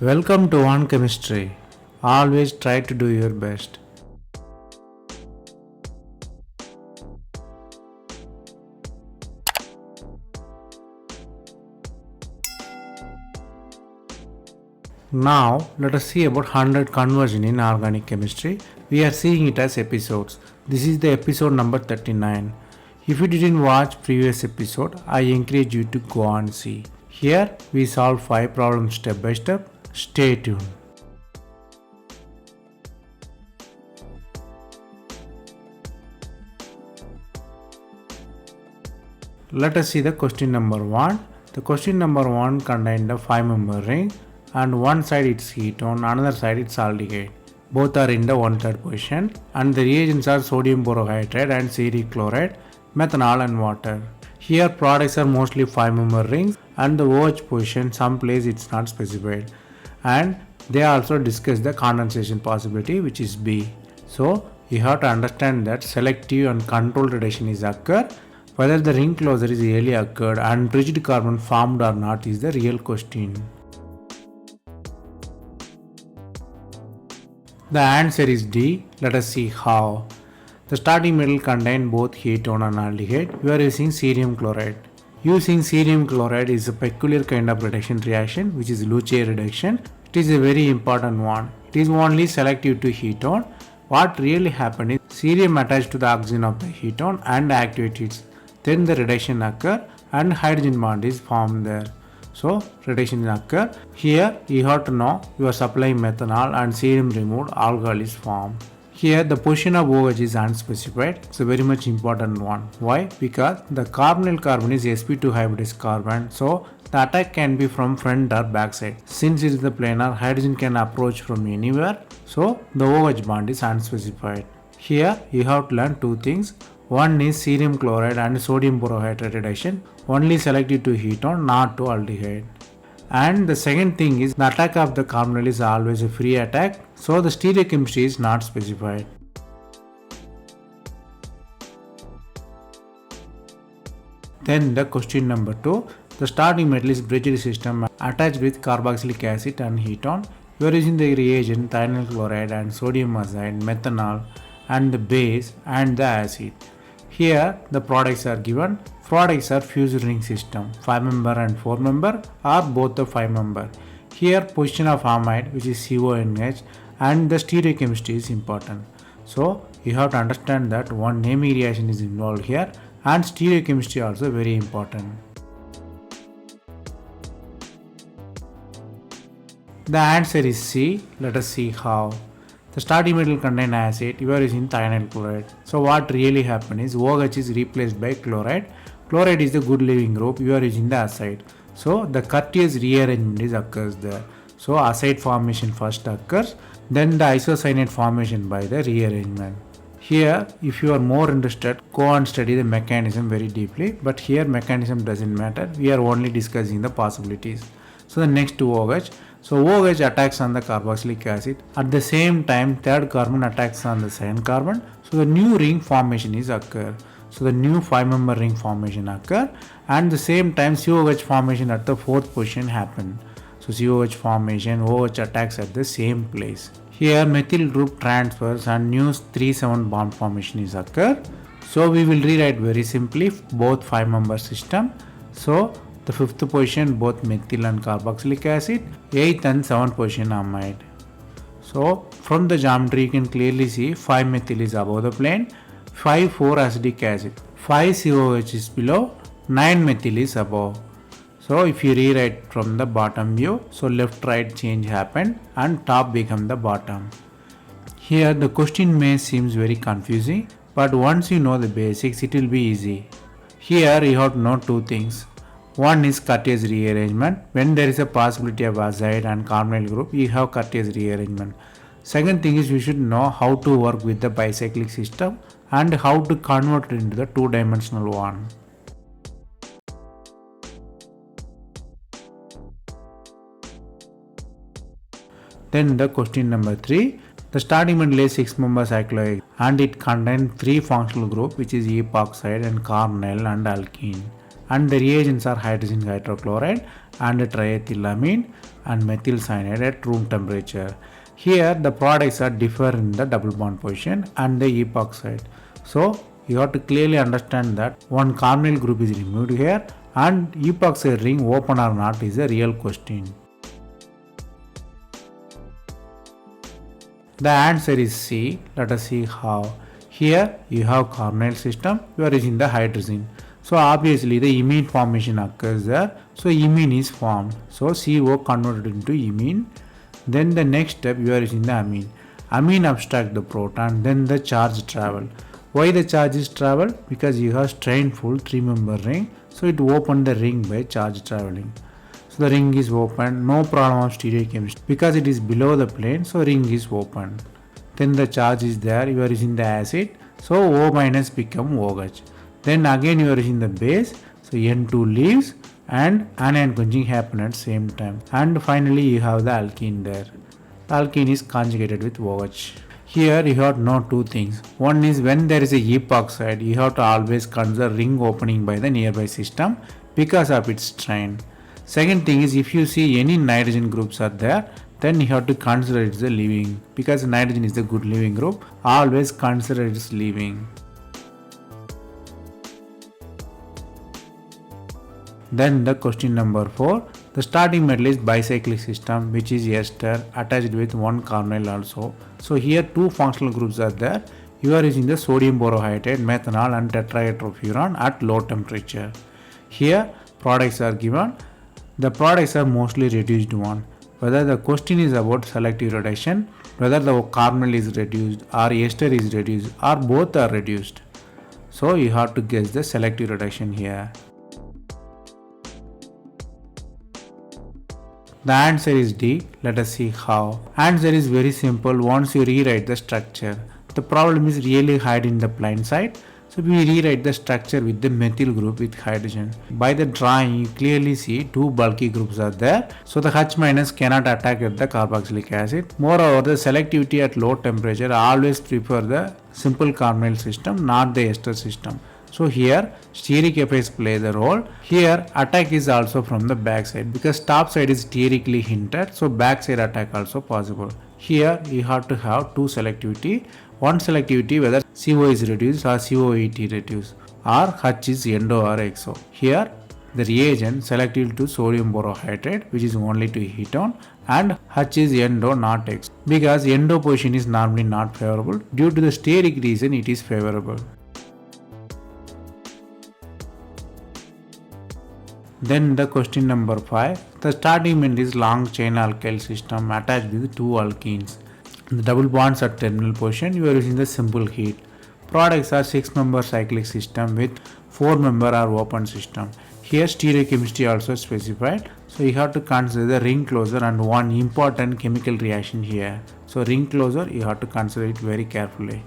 Welcome to One Chemistry. Always try to do your best. Now, let us see about 100 conversion in organic chemistry. We are seeing it as episodes. This is the episode number 39. If you didn't watch previous episode, I encourage you to go and see. Here, we solve 5 problems step by step. Stay tuned. Let us see the question number 1. The question number 1 contained a 5-member ring and one side it's ketone, another side it's aldehyde. Both are in the 1/3 position and the reagents are sodium borohydride and cetic chloride, methanol and water. Here products are mostly 5-member rings and the OH position someplace it's not specified. And they also discuss the condensation possibility which is B. So you have to understand that selective and controlled reduction is occur. Whether the ring closure is really occurred and rigid carbon formed or not is the real question. The answer is D. Let us see how. The starting metal contains both ketone and aldehyde. We are using cerium chloride. Using cerium chloride is a peculiar kind of reduction reaction which is Luce reduction. It is a very important one. It is only selective to ketone. What really happened is cerium attached to the oxygen of the ketone and activates it. Then the reduction occur and hydrogen bond is formed there. So reduction occur. Here you have to know you are supplying methanol and cerium removed, alcohol is formed. Here the position of OH is unspecified. It's a very much important one. Why? Because the carbonyl carbon is sp2 hybridized carbon. So the attack can be from front or back side. Since it is the planar, hydrogen can approach from anywhere. So the OH bond is unspecified. Here you have to learn two things. One is cerium chloride and sodium borohydride reduction, only selected to ketone, not to aldehyde. And the second thing is the attack of the carbonyl is always a free attack, so the stereochemistry is not specified. Then the question number 2. The starting metal is bridged system attached with carboxylic acid and ketone. We are using the reagent thionyl chloride and sodium azide, methanol and the base and the acid. Here the products are given. Products are fused ring system, 5-member and 4-member or both the 5-member. Here position of amide which is CONH and the stereochemistry is important. So you have to understand that one naming reaction is involved here and stereochemistry also very important. The answer is C. Let us see how. The starting metal contains acid, you are using thionyl chloride. So what really happened is OH is replaced by chloride. Chloride is the good leaving group, you are using the acid. So the Curtius rearrangement is occurs there. So acid formation first occurs, then the isocyanate formation by the rearrangement. Here if you are more interested, go and study the mechanism very deeply, but here mechanism doesn't matter, we are only discussing the possibilities. So the next to OH. So OH attacks on the carboxylic acid. At the same time, third carbon attacks on the second carbon. So the new ring formation is occur. So the new 5-member ring formation occur and the same time COH formation at the 4th position happen. So COH formation, OH attacks at the same place. Here methyl group transfers and new 3,7 bond formation is occur. So we will rewrite very simply both 5-member system. So the 5th position both methyl and carboxylic acid, 8th and 7th position amide. So from the geometry you can clearly see 5 methyl is above the plane, 5,4 acetic acid, 5 COH is below, 9 methyl is above. So if you rewrite from the bottom view, so left right change happened and top become the bottom. Here the question may seems very confusing, but once you know the basics it will be easy. Here you have to know two things. One is Curtius rearrangement. When there is a possibility of azide and carbonyl group, you have Curtius rearrangement. Second thing is you should know how to work with the bicyclic system and how to convert it into the two-dimensional one. Then the question number 3. The starting metal is 6-member cyclohexane and it contains 3 functional groups which is epoxide and carbonyl and alkene. and the reagents are hydrogen hydrochloride and triethylamine and methyl cyanide at room temperature. Here the products are differ in the double bond position and the epoxide. So you have to clearly understand that one carbonyl group is removed here and epoxide ring open or not is a real question. The answer is C. Let us see how. Here you have carbonyl system, you are using the hydrogen. So obviously the imine formation occurs there. So imine is formed. So CO converted into imine. Then the next step you are using the amine. Amine abstract the proton, then the charge travel. Why the charge is travel? Because you have strained full 3-member ring. So it opened the ring by charge traveling. So the ring is open, no problem of stereochemistry because it is below the plane, so ring is open. Then the charge is there, you are using the acid, so O minus become OH. Then again you are using the base, so N2 leaves and anion quenching happen at same time. And finally you have the alkene there. The alkene is conjugated with OH. Here you have to know two things. One is when there is a epoxide, you have to always consider ring opening by the nearby system because of its strain. Second thing is if you see any nitrogen groups are there, then you have to consider it's a leaving because nitrogen is a good leaving group. Always consider it's leaving. Then the question number 4. The starting metal is bicyclic system which is ester attached with one carbonyl also. So here two functional groups are there. You are using the sodium borohydride, methanol and tetrahydrofuran at low temperature. Here products are given. The products are mostly reduced one. Whether the question is about selective reduction, whether the carbonyl is reduced or ester is reduced or both are reduced. So you have to guess the selective reduction here. The answer is D. Let us see how. Answer is very simple once you rewrite the structure. The problem is really hide in the blind side. So we rewrite the structure with the methyl group with hydrogen. By the drawing you clearly see two bulky groups are there. So the H minus cannot attack at the carboxylic acid. Moreover the selectivity at low temperature always prefer the simple carbonyl system, not the ester system. So here steric effects play the role. Here attack is also from the back side because top side is sterically hindered, so back side attack also possible. Here you have to have two selectivity. One selectivity whether CO is reduced or COET reduced or H is endo or exo. Here the reagent selective to sodium borohydride which is only to ketone and H is endo not exo because endo position is normally not favorable. Due to the steric reason it is favorable. Then the question number 5. The starting metal is long chain alkyl system attached with two alkenes. The double bonds at terminal position you are using the simple heat. Products are 6-member cyclic system with 4-member or open system. Here stereochemistry also specified. So you have to consider the ring closure and one important chemical reaction here. So ring closure you have to consider it very carefully.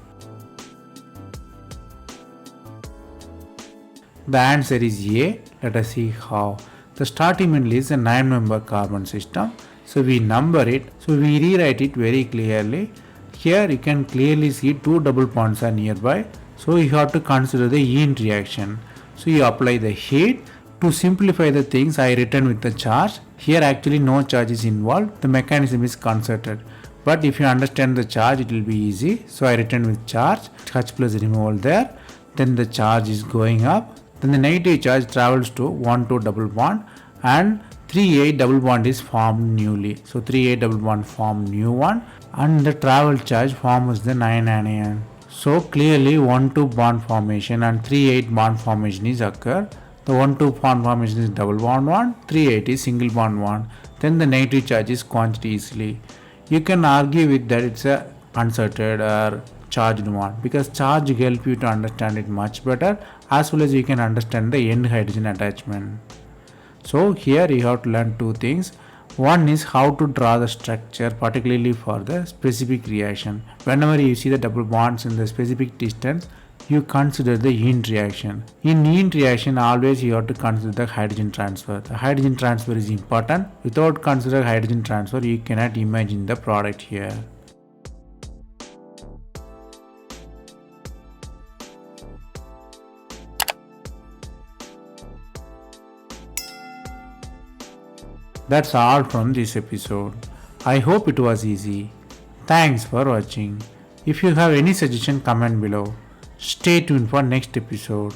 The answer is A. Let us see how. The starting metal is a 9-member carbon system. So we number it. So we rewrite it very clearly. Here you can clearly see two double bonds are nearby. So you have to consider the yin reaction. So you apply the heat. To simplify the things I written with the charge. Here actually no charge is involved. The mechanism is concerted. But if you understand the charge it will be easy. So I written with charge. H plus removal there. Then the charge is going up. Then the negative charge travels to 1,2 double bond and 3,8 double bond is formed newly. So 3,8 double bond formed new one and the travel charge forms the 9 anion. So clearly 1,2 bond formation and 3,8 bond formation is occur. The 1,2 bond formation is double bond one, 3,8 is single bond one. Then the negative charge is quenched easily. You can argue with that it's a uncertain or charged one because charge help you to understand it much better as well as you can understand the end hydrogen attachment. So here you have to learn two things. One is how to draw the structure particularly for the specific reaction. Whenever you see the double bonds in the specific distance you consider the yin reaction. In yin reaction always you have to consider the hydrogen transfer. The hydrogen transfer is important. Without considering hydrogen transfer you cannot imagine the product here. That's all from this episode. I hope it was easy. Thanks for watching. If you have any suggestion, comment below. Stay tuned for next episode.